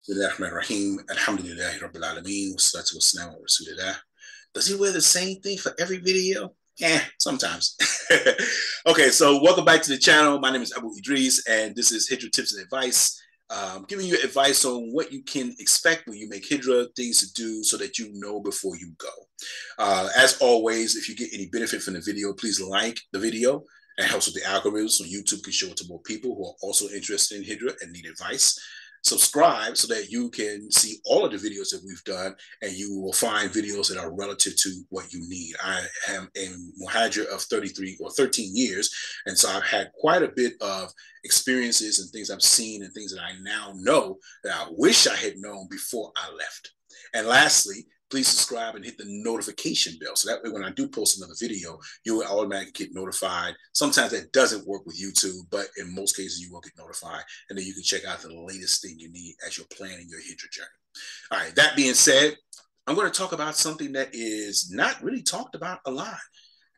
Bismillahirrahmanirrahim. Alhamdulillahi Rabbil Alameen. Wassalatu wassalamu ala Rasulillah. Does he wear the same thing for every video? Sometimes. Okay, so welcome back to the channel. My name is Abu Idris, and this is Hijrah Tips and Advice. Giving you advice on what you can expect when you make Hijrah, things to do so that you know before you go. As always, if you get any benefit from the video, please like the video. It helps with the algorithm so YouTube can show it to more people who are also interested in Hijrah and need advice. Subscribe so that you can see all of the videos that we've done, and you will find videos that are relative to what you need. I am a muhajir of 33 or 13 years, and so I've had quite a bit of experiences and things I've seen and things that I now know that I wish I had known before I left. And lastly, please subscribe and hit the notification bell. So that way, when I do post another video, you will automatically get notified. Sometimes that doesn't work with YouTube, but in most cases, you will get notified. And then you can check out the latest thing you need as you're planning your Hijrah journey. All right, that being said, I'm going to talk about something that is not really talked about a lot.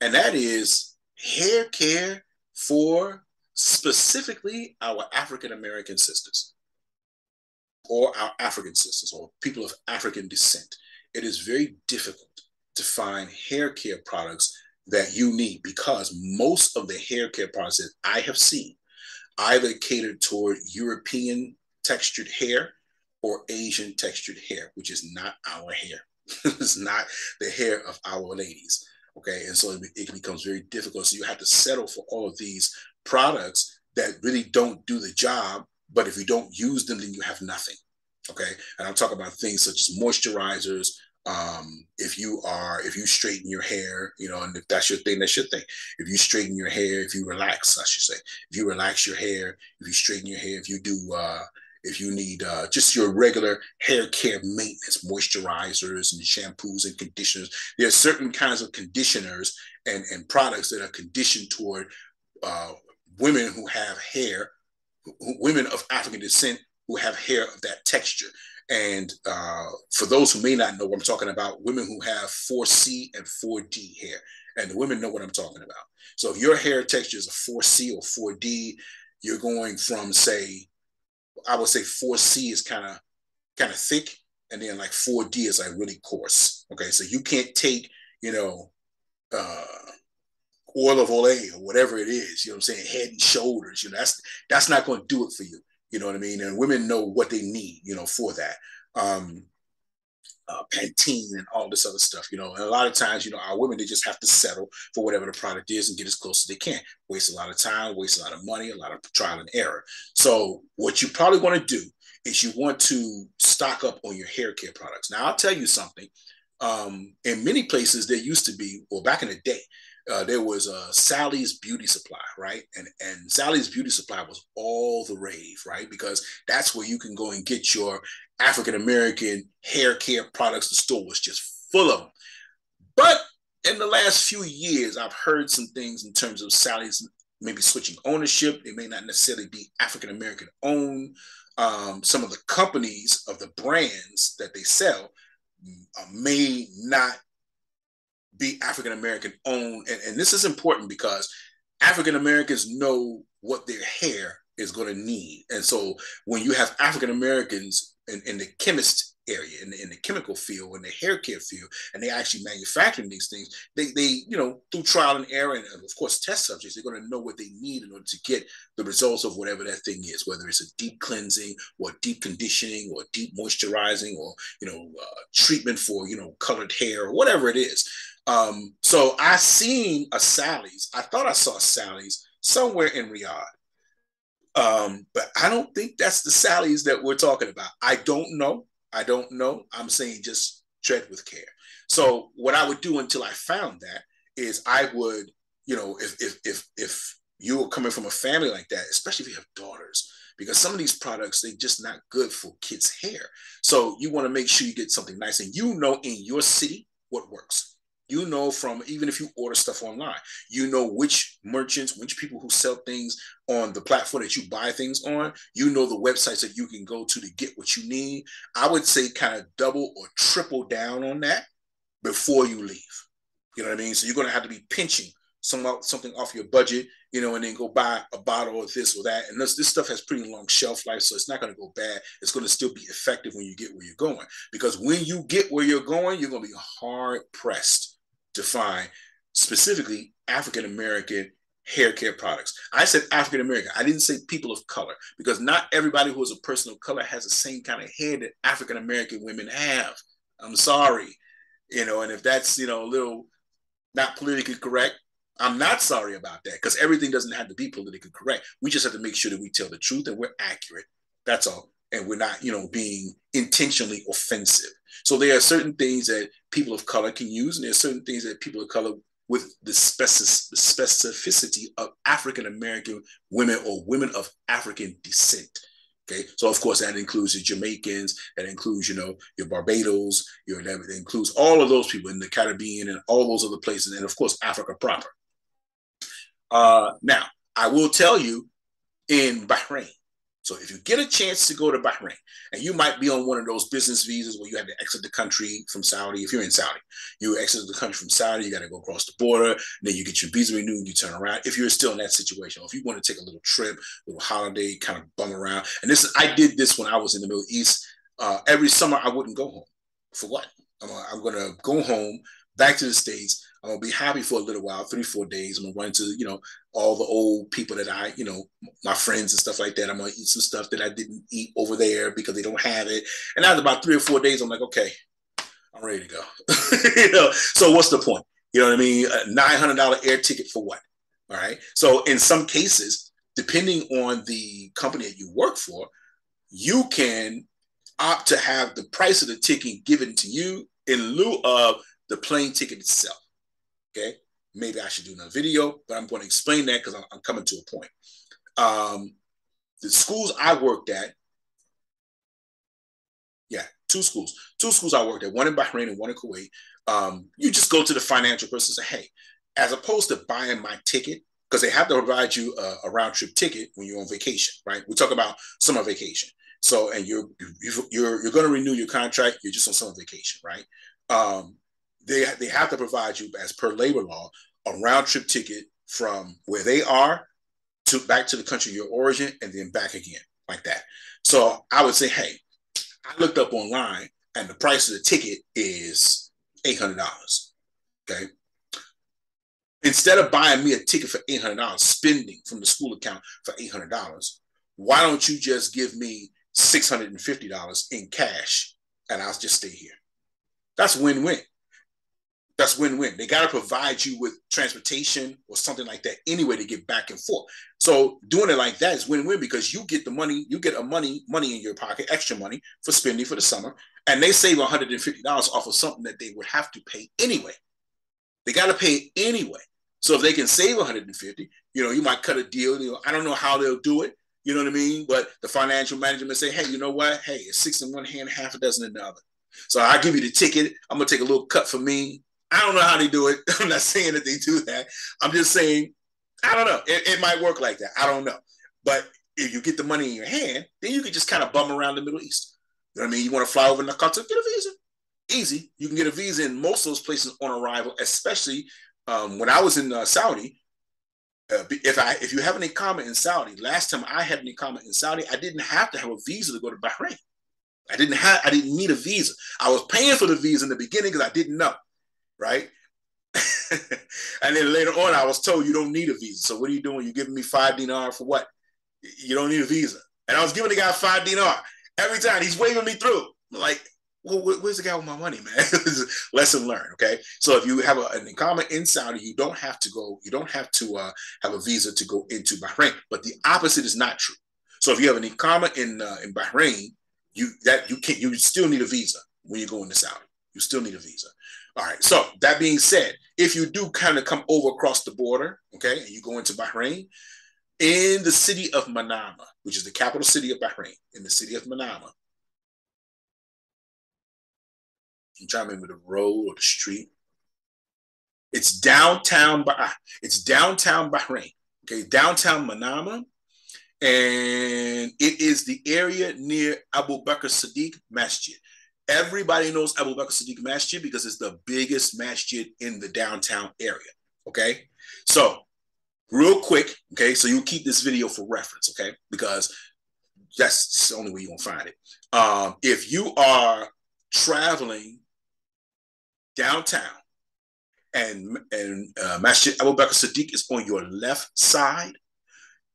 And that is hair care for specifically our African-American sisters, or our African sisters, or people of African descent. It is very difficult to find hair care products that you need, because most of the hair care products that I have seen either cater toward European textured hair or Asian textured hair, which is not our hair. It's not the hair of our ladies. Okay, and so it becomes very difficult. So you have to settle for all of these products that really don't do the job, but if you don't use them, then you have nothing. Okay, and I'm talking about things such as moisturizers. If you straighten your hair, and if that's your thing, that's your thing. If you straighten your hair, if you relax, I should say, if you relax your hair, if you straighten your hair, if you need just your regular hair care maintenance, moisturizers and shampoos and conditioners, there are certain kinds of conditioners and products that are conditioned toward women who have hair, women of African descent who have hair of that texture. And for those who may not know what I'm talking about, women who have 4C and 4D hair, and the women know what I'm talking about. So if your hair texture is a 4C or 4D, you're going from, say, I would say 4C is kind of thick, and then like 4D is like really coarse. Okay, so you can't take, oil of Olay or whatever it is, what I'm saying, Head and Shoulders, that's not going to do it for you. You know what I mean? And women know what they need, for that. Pantene and all this other stuff, and a lot of times, our women, they just have to settle for whatever the product is and get as close as they can. Waste a lot of time, waste a lot of money, a lot of trial and error. So what you probably want to do is you want to stock up on your hair care products. Now, I'll tell you something. In many places, there used to be, well, back in the day, there was Sally's Beauty Supply, right? And Sally's Beauty Supply was all the rave, right? Because that's where you can go and get your African-American hair care products. The store was just full of them. But in the last few years, I've heard some things in terms of Sally's maybe switching ownership. They may not necessarily be African-American owned. Some of the companies of the brands that they sell may not be African-American owned. And this is important because African-Americans know what their hair is going to need. And so when you have African-Americans in the chemist area, in the chemical field, in the hair care field, and they actually manufacturing these things, they through trial and error, and of course test subjects, they're going to know what they need in order to get the results of whatever that thing is, whether it's a deep cleansing or deep conditioning or deep moisturizing or treatment for colored hair or whatever it is. So I seen a Sally's. I thought I saw Sally's somewhere in Riyadh. But I don't think that's the Sally's that we're talking about. I don't know. I'm saying just tread with care. So what I would do until I found that is I would, if you were coming from a family like that, especially if you have daughters, because some of these products, they're just not good for kids' hair. So you want to make sure you get something nice, and in your city what works. From, even if you order stuff online, which merchants, which people who sell things on the platform that you buy things on, the websites that you can go to get what you need. I would say kind of double or triple down on that before you leave. You know what I mean? So you're going to have to be pinching something off your budget and then go buy a bottle of this or that. And this stuff has pretty long shelf life, so it's not going to go bad. It's going to still be effective when you get where you're going. Because when you get where you're going, you're going to be hard pressed to find specifically African American hair care products. I said African American. I didn't say people of color, because not everybody who is a person of color has the same kind of hair that African American women have. I'm sorry, and if that's, a little not politically correct, I'm not sorry about that, because everything doesn't have to be politically correct. We just have to make sure that we tell the truth and we're accurate. That's all. And we're not, being intentionally offensive. So there are certain things that people of color can use, and there are certain things that people of color with the specificity of African American women or women of African descent. Okay, so of course that includes the Jamaicans, that includes, your Barbados, that includes all of those people in the Caribbean and all those other places, and of course Africa proper. Now, I will tell you, in Bahrain, so if you get a chance to go to Bahrain, and you might be on one of those business visas where you have to exit the country from Saudi. If you're in Saudi, you exit the country from Saudi, you got to go across the border, then you get your visa renewed, you turn around. If you're still in that situation, or if you want to take a little trip, a little holiday, kind of bum around. And I did this when I was in the Middle East. Every summer, I wouldn't go home. For what? I'm going to go home, back to the States. I'm going to be happy for a little while, 3-4 days. I'm going to run into, all the old people that my friends and stuff like that. I'm going to eat some stuff that I didn't eat over there because they don't have it. And after about 3 or 4 days, I'm like, okay, I'm ready to go. So what's the point? You know what I mean? A $900 air ticket for what? All right. So in some cases, depending on the company that you work for, you can opt to have the price of the ticket given to you in lieu of the plane ticket itself. Okay, maybe I should do another video, but I'm going to explain that because I'm coming to a point. The schools I worked at, two schools I worked at, one in Bahrain and one in Kuwait. You just go to the financial person and say, hey, as opposed to buying my ticket, because they have to provide you a round trip ticket when you're on vacation, right? We talk about summer vacation. So, and you're going to renew your contract. You're just on summer vacation, right? They have to provide you, as per labor law, a round trip ticket from where they are to back to the country of your origin and then back again, like that. So I would say, hey, I looked up online and the price of the ticket is $800. Okay. Instead of buying me a ticket for $800, spending from the school account for $800, why don't you just give me $650 in cash and I'll just stay here? That's win-win. That's win-win. They got to provide you with transportation or something like that anyway to get back and forth. So doing it like that is win-win, because you get the money, you get money in your pocket, extra money for spending for the summer, and they save $150 off of something that they would have to pay anyway. They got to pay anyway. So if they can save $150, you might cut a deal. I don't know how they'll do it. You know what I mean? But the financial manager may say, hey, you know what? Hey, it's 6 in one hand, half a dozen in the other. So I give you the ticket. I'm going to take a little cut for me. I don't know how they do it. I'm not saying that they do that. I'm just saying, I don't know. It might work like that. I don't know. But if you get the money in your hand, then you can just kind of bum around the Middle East. You know what I mean? You want to fly over to Qatar, get a visa. Easy. You can get a visa in most of those places on arrival, especially when I was in Saudi. If you have any comment in Saudi, last time I had any comment in Saudi, I didn't have to have a visa to go to Bahrain. I didn't need a visa. I was paying for the visa in the beginning because I didn't know. Right? And then later on, I was told you don't need a visa. So what are you doing? You're giving me 5 dinar for what? You don't need a visa. And I was giving the guy 5 dinar every time. He's waving me through. I'm like, well, where's the guy with my money, man? Lesson learned. Okay. So if you have an Iqama in Saudi, you don't have to have a visa to go into Bahrain. But the opposite is not true. So if you have an Iqama in Bahrain, you still need a visa when you go into Saudi. You still need a visa. All right. So that being said, if you do kind of come over across the border, okay, and you go into Bahrain, in the city of Manama, which is the capital city of Bahrain, in the city of Manama, I'm trying to remember the road or the street. It's downtown Bahrain. Okay, downtown Manama, and it is the area near Abu Bakr Siddiq Masjid. Everybody knows Abu Bakr Siddiq Masjid because it's the biggest masjid in the downtown area. Okay, so real quick, okay, so you keep this video for reference, okay, because that's the only way you're going to find it. If you are traveling downtown and Masjid Abu Bakr Siddiq is on your left side,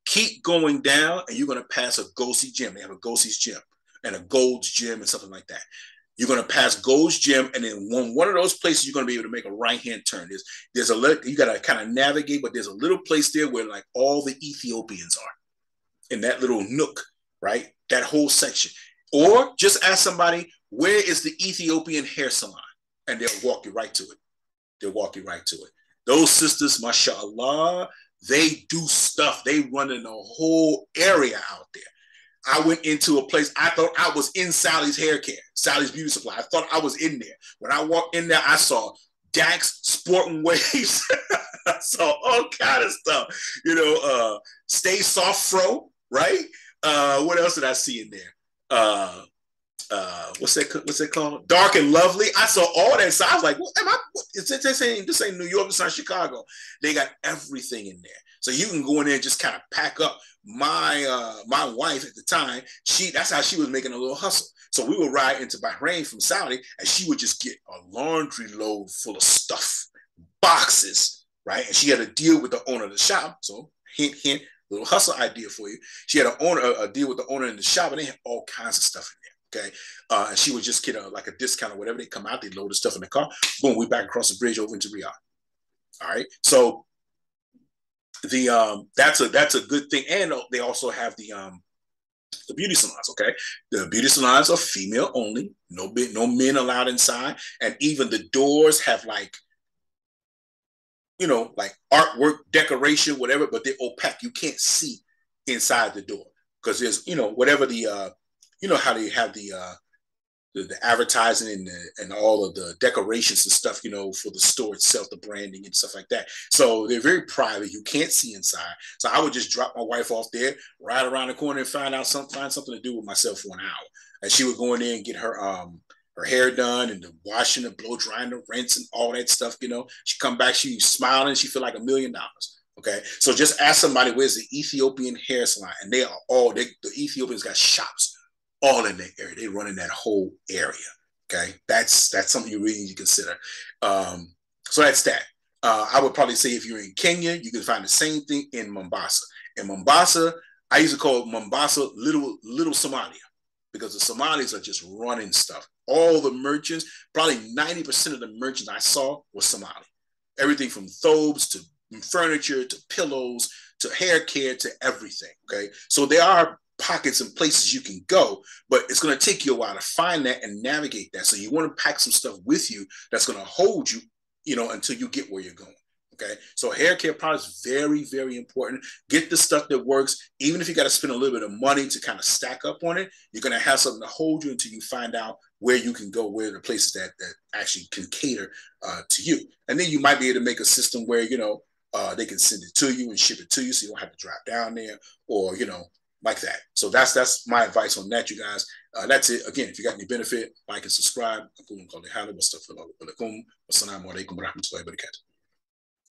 keep going down and you're going to pass a Ghosi gym. They have a Ghosi's gym and a Gold's gym and something like that. You're going to pass Gold's gym, and then one of those places you're going to be able to make a right-hand turn. There's a little, you got to kind of navigate, but there's a little place there where like all the Ethiopians are in that little nook, right? That whole section. Or just ask somebody, where is the Ethiopian hair salon? And they'll walk you right to it. They'll walk you right to it. Those sisters, mashallah, they do stuff. They run in the whole area out there. I went into a place, I thought I was in Sally's hair care, Sally's beauty supply. I thought I was in there. When I walked in there, I saw Dax sporting waves. I saw all kind of stuff. You know, Stay Soft Fro, right? What else did I see in there? What's that called? Dark and Lovely. I saw all that. So I was like, what am I? This ain't New York, it's not Chicago. They got everything in there. So you can go in there and just kind of pack up. My wife at the time, that's how she was making a little hustle. So we would ride into Bahrain from Saudi, and she would just get a laundry load full of stuff, boxes, right? And she had a deal with the owner of the shop. So hint, hint, little hustle idea for you. She had a deal with the owner in the shop, and they had all kinds of stuff in there. Okay, and she would just get like a discount or whatever. They come out, they load the stuff in the car. Boom, we back across the bridge over into Riyadh. All right, so that's a good thing, and they also have the beauty salons. Okay, the beauty salons are female only, no men allowed inside, and even the doors have like, you know, like artwork, decoration, whatever, but they're opaque. You can't see inside the door because there's, you know, whatever the you know how they have the advertising and all of the decorations and stuff, you know, for the store itself, the branding and stuff like that. So they're very private. You can't see inside. So I would just drop my wife off there, ride around the corner and find something to do with myself for an hour. And she would go in there and get her hair done and the washing, the blow drying, the rinse and all that stuff, you know. She come back, she smiling, she feel like $1 million. Okay. So just ask somebody, where's the Ethiopian hair salon? And they are the Ethiopians got shops all in that area. They run in that whole area. Okay, that's something you really need to consider. So that's that. I would probably say if you're in Kenya, you can find the same thing in Mombasa. In Mombasa, I used to call Mombasa little Somalia because the Somalis are just running stuff. All the merchants, probably 90% of the merchants I saw was Somali. Everything from thobes to furniture to pillows to hair care to everything. Okay, so there are pockets and places you can go, but it's going to take you a while to find that and navigate that. So you want to pack some stuff with you that's going to hold you, you know, until you get where you're going. Okay, so hair care products, very, very important. Get the stuff that works. Even if you got to spend a little bit of money to kind of stack up on it, you're going to have something to hold you until you find out where you can go, where the places that actually can cater to you. And then you might be able to make a system where, you know, they can send it to you and ship it to you, so you don't have to drive down there, or, you know, like that. So that's my advice on that, you guys. That's it. Again, if you got any benefit, like and subscribe.